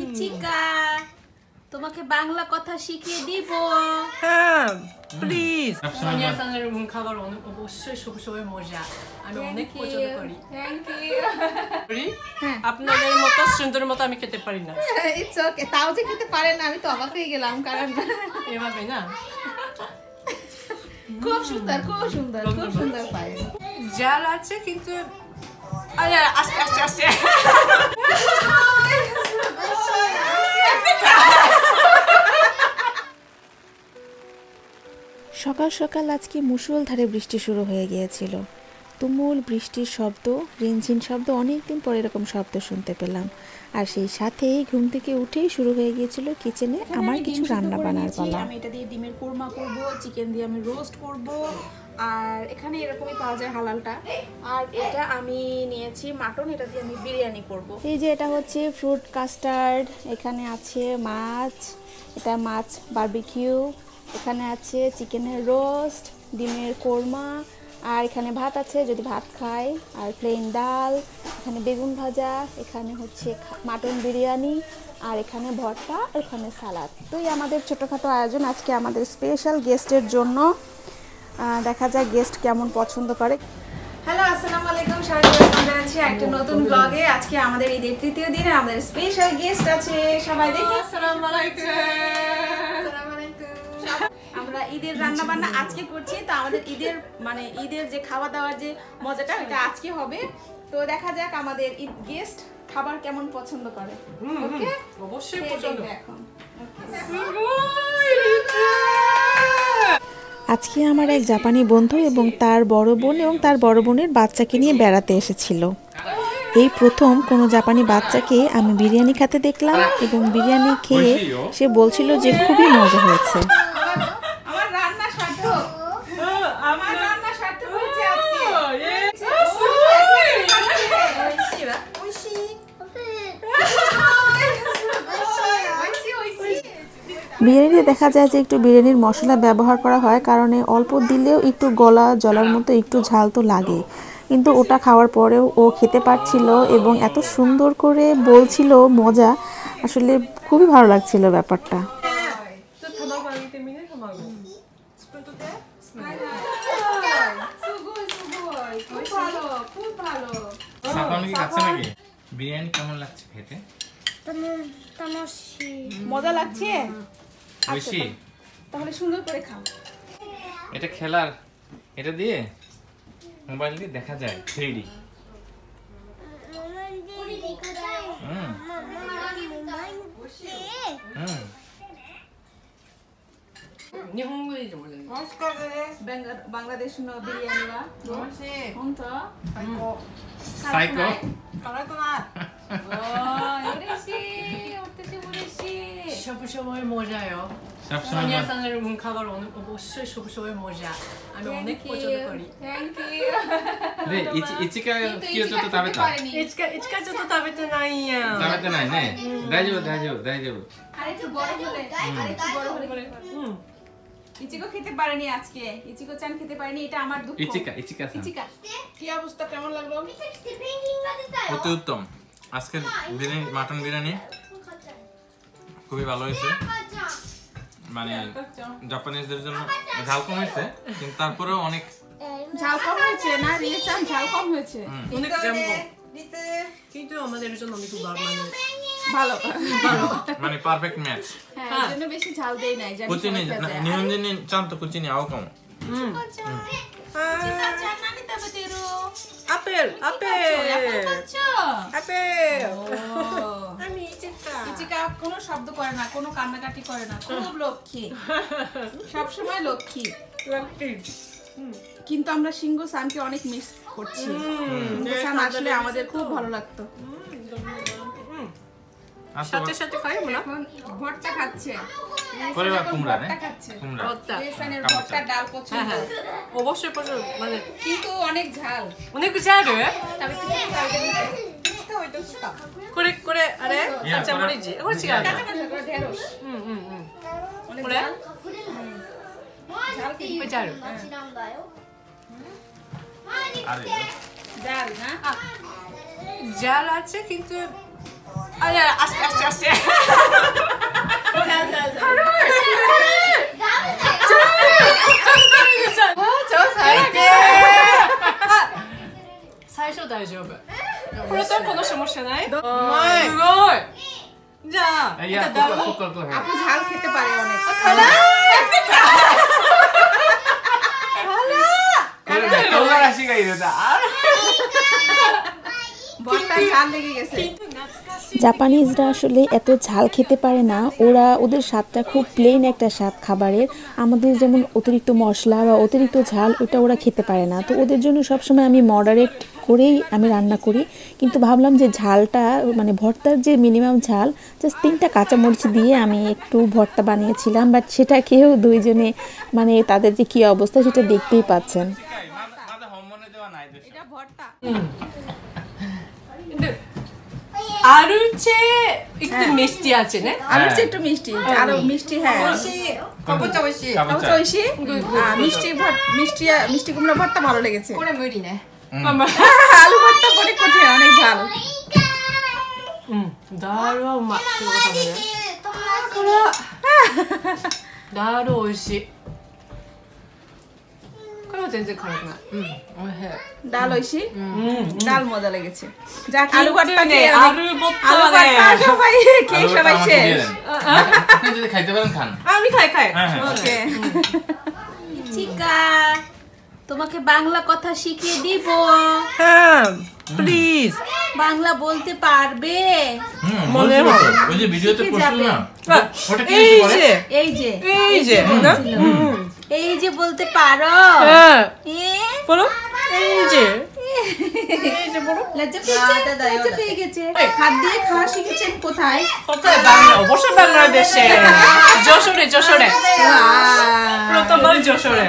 ইচিকা তোমাকে বাংলা কথা শিখিয়ে দিব। হ্যাঁ প্লিজ। সোনিয়া সানের খাবার অবশ্যই সবসময় মজা, আমি অনেক পছন্দ করি। Thank you. আপনাদের মতো সুন্দর মতো আমি খেতে পারি না। ইটস ওকে, তাও যে খেতে পারে না আমি তো অবাক হয়ে গেলাম, কারণ এভাবে না খুব সুন্দর খুব সুন্দর খুব সুন্দর পায়। জাল আছে কিন্তু আরে আস্তে আস্তে আস্তে সকাল সকাল আজকে মুষলধারে বৃষ্টি শুরু হয়ে গিয়েছিল। তুমুল বৃষ্টির শব্দ, রিনঝিন শব্দ, অনেকদিন পরে এরকম শব্দ শুনতে পেলাম। আর সেই সাথেই ঘুম থেকে উঠেই শুরু হয়ে গিয়েছিল কিচেনে আমার কিছু রান্না বান্নার পালা। আমি এটা দিয়ে ডিমের কোরমা করব, চিকেন দিয়ে আমি রোস্ট করব, আর এখানে এরকমই পাওয়া যায় হালালটা। আর এটা আমি নিয়েছি মাটন, এটা দিয়ে আমি বিরিয়ানি করব। এই যে এটা হচ্ছে ফ্রুট কাস্টার্ড, এখানে আছে মাছ, এটা মাছ বারবিকিউ, এখানে আছে চিকেনের রোস্ট, ডিমের কোরমা, আর এখানে ভাত আছে যদি ভাত খাই, আর প্লেন ডাল, এখানে বেগুন ভাজা, এখানে হচ্ছে মাটন বিরিয়ানি, আর এখানে ভর্তা, আর এখানে সালাদ। তো এই আমাদের ছোটোখাটো আয়োজন আজকে আমাদের স্পেশাল গেস্টের জন্য। দেখা যাক গেস্ট কেমন পছন্দ করে। হ্যালো, আসসালামু আলাইকুম, সবাইকে ওয়েলকাম জানাচ্ছি একটা নতুন ব্লগে। আজকে আমাদের ঈদের তৃতীয় দিনে আমাদের স্পেশাল গেস্ট আছে, সবাই দেখি। আসসালামু আলাইকুম। আমরা ঈদের রান্না বান্না আজকে করছি, তো আমাদের ঈদের যে খাওয়া দাওয়ার যে মজাটা ওটা আজকে হবে। তো দেখা যাক আমাদের গেস্ট খাবার কেমন পছন্দ করে। ওকে, অবশ্যই পছন্দ। এখন আজকে আমার এক জাপানি বন্ধু এবং তার বড় বোন এবং তার বড় বোনের বাচ্চাকে নিয়ে বেড়াতে এসেছিল। এই প্রথম কোনো জাপানি বাচ্চাকে আমি বিরিয়ানি খেতে দেখলাম এবং বিরিয়ানি খেয়ে সে বলছিল যে খুবই মজা হয়েছে। আমার রান্না সার্থক, আমার রান্না সার্থক হয়েছে আজকে। বিরিয়ানিতে দেখা যায় যে একটু বিরিয়ানির মশলা ব্যবহার করা হয়, কারণে অল্প দিলেও একটু গলা জ্বলার মতো একটু ঝাল তো লাগে, কিন্তু ওটা খাওয়ার পরেও ও খেতে পারছিল এবং এত সুন্দর করে বলছিল মজা, আসলে খুবই ভালো লাগছিল ব্যাপারটা। বিরিয়ানি কেমন লাগছে খেতে? মজা লাগছে? বেশি তাহলে সুন্দর করে খাও। এটা খেলার, এটা দিয়ে মোবাইল দিয়ে দেখা যায় 3D। বাংলাদেশ বিরিয়ানি বা সাইকো সবসময় মজা요. সোনিয়া সানের খাবার অবশ্যই সবসময় মজা, আমি অনেক পছন্দ করি। Thank you. 네, 이치가 키워줘도 다베타. 이치가 저도 다베타 나이야. 다베타 나이 네. 다이조부. আরেকটু বড় হলে, আরেকটু বড় হলে। ইচিকো খেতে পারেনি আজকে, ইচিকো চান খেতে পারেনি, এটা আমার দুঃখ। ইচিকা ইচিকা কি অবস্থা, কেমন লাগলো? অতি উত্তম। আজকে বিরিয়ানি, মাটন বিরিয়ানি খুবই ভালো হয়েছে। মানে জাপানিজদের জন্য ঝাল কম হয়েছে, কিন্তু তারপরেও অনেক ঝাল কম হয়েছে না, রিয়েচান ঝাল কম হয়েছে। অনেক ঝাল কম, কিন্তু আমাদের জন্য অনেক ভালো মানে পারফেক্ট ম্যাচ। হ্যাঁ, এর জন্য বেশি ঝাল দেই নাই, জানি কুচিনি নিহনজিনি চান্ত কুচিনি আও কম। আপেল আমি ইচিকা কোনো শব্দ করে না, কোনো কান্নাকাটি করে না, খুব লক্ষ্মী, সব সময় লক্ষ্মী। কিন্তু আমরা সিংহ সানকে অনেক মিস করছি। সান আসলে আমাদের খুব ভালো লাগতো। সাথে সাথে খাই না, ভর্তা খাচ্ছে, পরিবার কুমড়া না, ভর্তা, রেসানের ভর্তা ডাল পছন্দ। অবশ্যই পছন্দ, মানে কিন্তু অনেক ঝাল, অনেক ঝাল রে। তবে কিছু ঝাল দেই না। করে আরে কাঁচা মরিচ এগুলো চিকা কাঁচা কাঁচা করে ঢেঁড়স। অনেক ঝাল, ঝাল কি ঝাল ঝাল না, জাল আছে কিন্তু আরে আস্তে আস্তে আস্তে সমস্যা নাই নাই। সুগই যা এই ইয়া এটা দাও কুকু হ্যাঁ আপু ঝাল খেতে পারে অনেক। করে দে তোলা রাশি গাই দে আর ভর্তা ঝাল লেগে গেছে। জাপানিজরা আসলে এত ঝাল খেতে পারে না, ওদের স্বাদটা খুব প্লেন একটা স্বাদ খাবারের। আমাদের যেমন অতিরিক্ত মশলা বা অতিরিক্ত ঝাল ওটা ওরা খেতে পারে না, তো ওদের জন্য সবসময় আমি মডারেট করেই আমি রান্না করি। কিন্তু ভাবলাম যে ঝালটা মানে ভর্তার যে মিনিমাম ঝাল জাস্ট 3টা কাঁচামরিচ দিয়ে আমি একটু ভর্তা বানিয়েছিলাম, বাট সেটা খেয়েও দুইজনে মানে তাদের যে কী অবস্থা সেটা দেখতেই পাচ্ছেন। মাথা হোমনে দেওয়া নাই দে এটা ভর্তা। আলুর চেয়ে একটু মিষ্টি আছে না আলুর চেয়ে একটু মিষ্টি, আরো মিষ্টি। হ্যাঁ কাবুচা কাবুচা ঐশী মিষ্টি কুমড়া ভর্তা ভালো লেগেছে। আলু ভর্তা বড় কঠিন, অনেক ঝাল। ダールはうまい。ダール美味しい。これは全然辛くない。美味しい。 ডাল ঐশী ডাল মজা লেগেছে। যাক আলু ভর্তাね、খেয়েアルボット আলু は ভর্তা ね。 সবাই খেয়ে সবাই শেষ। আপনি যদি খাইতে পারেন খান আমি খাই খাই। হ্যাঁ, হ্যাঁ। ওকে চিকা, তোমাকে বাংলা কথা শিখিয়ে দিব। হ্যাঁ, প্লিজ। বাংলা বলতে পারবে? মনে হয় ওই যে ভিডিওতে শিখে করছিল যাবে। না ওটা কি এই বলে যে, এই যে এই যে, না? এই যে বলতে পারো? হ্যাঁ, এ? বলো। এই যে। লজ্জা পেয়েছে? লজ্জা পেয়ে গেছে। হাত দিয়ে খাওয়া শিখেছেন কোথায়? কোথায় বাংলা? অবশ্যই বাংলাদেশে। যশোরে, যশোরে। প্রথমবার যশোরে।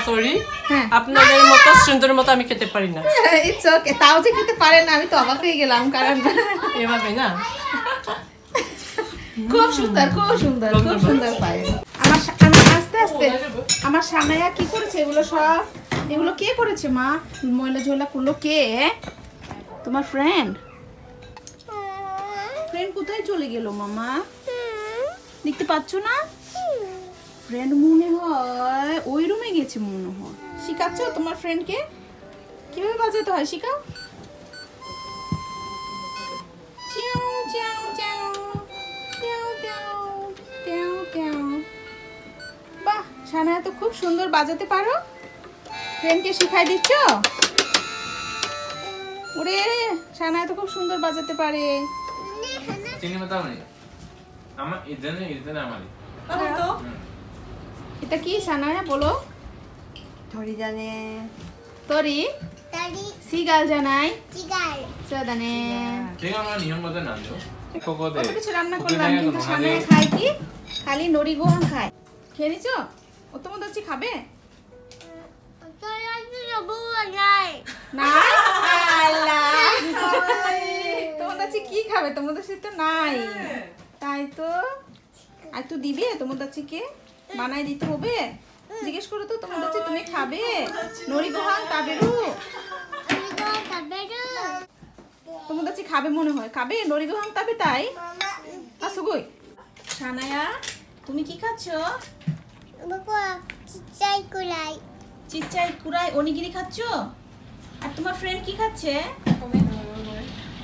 সরি, হ্যাঁ। আপনাদের মতো সুন্দর মতো আমি খেতে পারি না। It's okay. তাও যে খেতে পারে না আমি তো অবাক হয়ে গেলাম, কারণ এভাবে না। খুব সুন্দর খুব সুন্দর খুব সুন্দর পায়। আমার আস্তে আস্তে আমার সানায়া কি করেছে এগুলো সব? এগুলো কে করেছে মা? ময়লা ঝোলা করলো কে? তোমার ফ্রেন্ড? ফ্রেন্ড কোথায় চলে গেল মামা? দেখতে পাচ্ছ না? ফ্রেন্ড মনে হয় ওই রুমে গেছে মনে হয়। শিখাচ্ছ তোমার ফ্রেন্ডকে কিভাবে বাজাতে হয়? শিখাও। চিউ চিউ চিউ চিউ চিউ চিউ। বাহ, সানায়া তো খুব সুন্দর বাজাতে পারো। ফ্রেন্ডকে শিখাই দিচ্ছ? ওরে, সানায়া তো খুব সুন্দর বাজাতে পারে। চিনি মাতাও নেই আমার ইদেনে আমারই এটা কি সানায়া বলো?鳥だね。 তরি সিগাল জানাই সদানে। ঠিক আমার নিয়ম মতো না দিও কোকোদে কত কিছু রান্না করলাম, কিন্তু সানায়া খায় কি? খালি নড়ি গোহান খায়। খেয়ে নিছো? ও তোমার দচ্ছি খাবে না? আল্লাহ, তোমার দচ্ছি কি খাবে? তোমার দচ্ছি তো নাই। তাই তো আর তো দিবে তোমার দচ্ছি কে বানাই দিতে হবে? জিজ্ঞেস করো তো তোমার দচ্ছি তুমি খাবে? নড়ি গোহান তাবেরু তোমার দচ্ছি খাবে মনে হয়। খাবে নড়ি গোহান তাবে? তাই আসো গই। সানায়া তুমি কি খাচ্ছ? চিচ্চাই কুড়াই অনিগিরি খাচ্ছ? আর তোমার ফ্রেন্ড কি খাচ্ছে?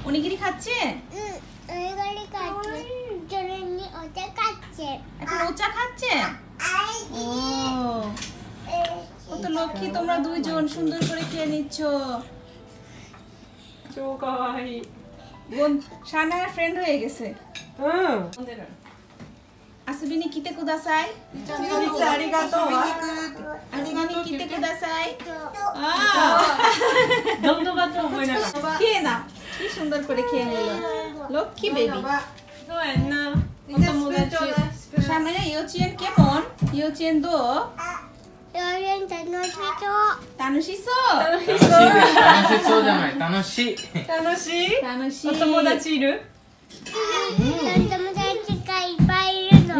অনিগিরি খাচ্ছে? এখন ওচা খাচ্ছে? ও তো লক্ষ্মী, তোমরা দুইজন সুন্দর করে খেয়ে নিচ্ছ। সানায়ার ফ্রেন্ড হয়ে গেছে। আসবিনি কিতে কুদাসাই? আসবিনি কিতে কুদাসাই? খেয়ে না, কি সুন্দর করে খেয়ে নিল লক্ষ্মী বেবি। সানায়া ইয়োচিয়েন কেমন? ইয়োচিয়েন দো তানুশিসো?そうじゃない楽しい楽しい？楽しい。お友達いる？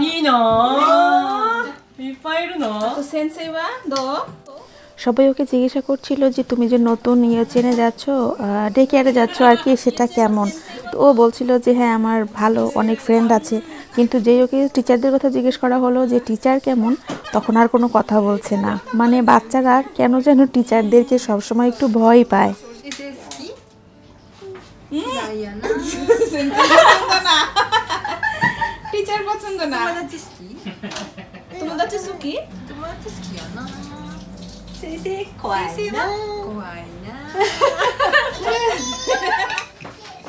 いいの？いっぱいいるの？তো সেন্সেই ওয়া দো সবাই ওকে জিজ্ঞাসা করছিল যে তুমি যে নতুন চেনে যাচ্ছ, ডে কেয়ারে যাচ্ছ আর কি, সেটা কেমন? তো ও বলছিল যে হ্যাঁ আমার ভালো অনেক ফ্রেন্ড আছে, কিন্তু যেই ওকে টিচারদের কথা জিজ্ঞেস করা হলো যে টিচার কেমন, তখন আর কোনো কথা বলছে না। মানে বাচ্চারা কেন যেন টিচারদেরকে সবসময় একটু ভয় পায়। It is やな。 টিচার পছন্দ না 友達好き？ তোমার কাছে সুকি 友達好きやな。先生怖いな怖いな。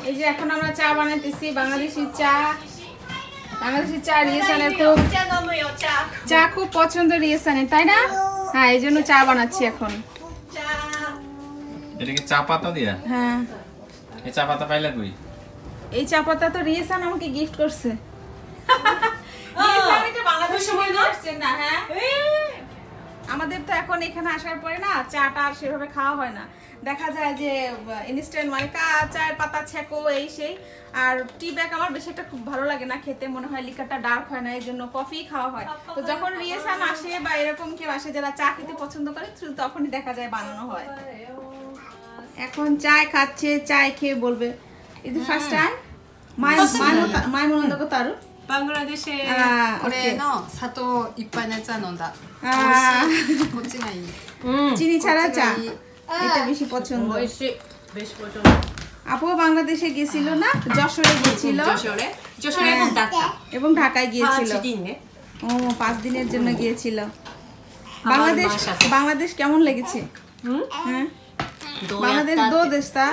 এই যে এখন আমরা চা বানাইতেছি বাংলাদেশি চা রিয়েসানের খুব চা খুব পছন্দ রিয়েসানের তাই না হ্যাঁ এই জন্য চা বানাচ্ছি এখন এটা কি চা পাতা দিয়া হ্যাঁ এই চা পাতা পাইলা কই এই চা পাতা তো রিয়েসান আমাকে গিফট করছে হ্যাঁ আমাদের তো এখন এখানে আসার পরে না চাটা আর সেভাবে খাওয়া হয় না দেখা যায় যে ইনস্ট্যান্ট মানে চায়ের পাতা ছেঁকো এই সেই আর টি ব্যাগ আমার বেশি একটা খুব ভালো লাগে না খেতে মনে হয় লিকারটা ডার্ক হয় না এই জন্য কফি খাওয়া হয় তো যখন রিয়েসান আসে বা এরকম কেউ আসে যারা চা খেতে পছন্দ করে তখনই দেখা যায় বানানো হয় এখন চায় খাচ্ছে চায় খেয়ে বলবে is the first time my মনন্দ কো তারু バングラデシュこれの砂糖いっぱいのやつは飲んだ。美味しい。こっちがいい。 চিনি ছাড়া চা こっちがいい。 এটা বেশি পছন্দ 美味しいベシポチョ আপুও বাংলাদেশে গিয়েছিল না যশোরে গিয়েছিল 女子俺女子俺もだった এবং ঢাকায় গিয়েছিল 8人ね ও 5 দিনের জন্য গিয়েছিল বাংলাদেশ কেমন লেগেছে হ্যাঁ どうやっ বাংলাদেশ た দো দেশ তা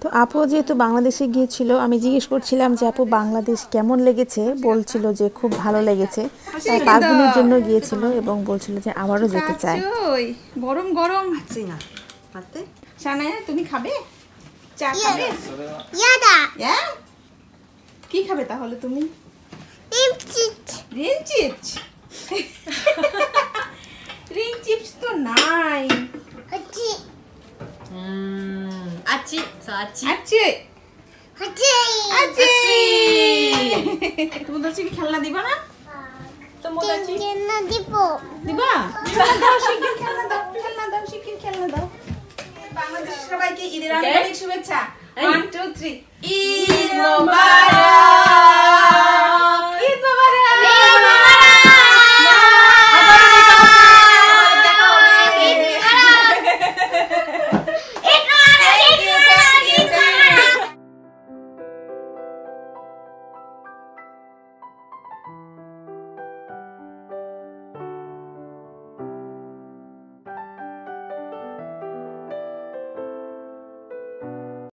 তো আপু যেহেতু বাংলাদেশে গিয়েছিল আমি জিজ্ঞেস করছিলাম যে আপু বাংলাদেশ কেমন লেগেছে বলছিল যে খুব ভালো লেগেছে তাই 5 দিনের জন্য গিয়েছিল এবং বলছিল যে আবারও যেতে চায় ওই গরম গরম 熱いな。待って。 সানায়া তুমি খাবে চা খাবে やだ হ্যাঁ কি খাবে তাহলে তুমি リンチ রিং চিপস রিং চিপস তো নাই あっち あっちそうあっち আছে あっち আছে তোমাদের কি খেলনা দিবা না 全然なディポ দিবা খেলনা দাও শিগগির খেলনা দাও শিগগির খেলনা দাও বাংলাদেশের সবাইকে ঈদের আন্তরিক শুভেচ্ছা 1 2 3 ঈদ মোবারক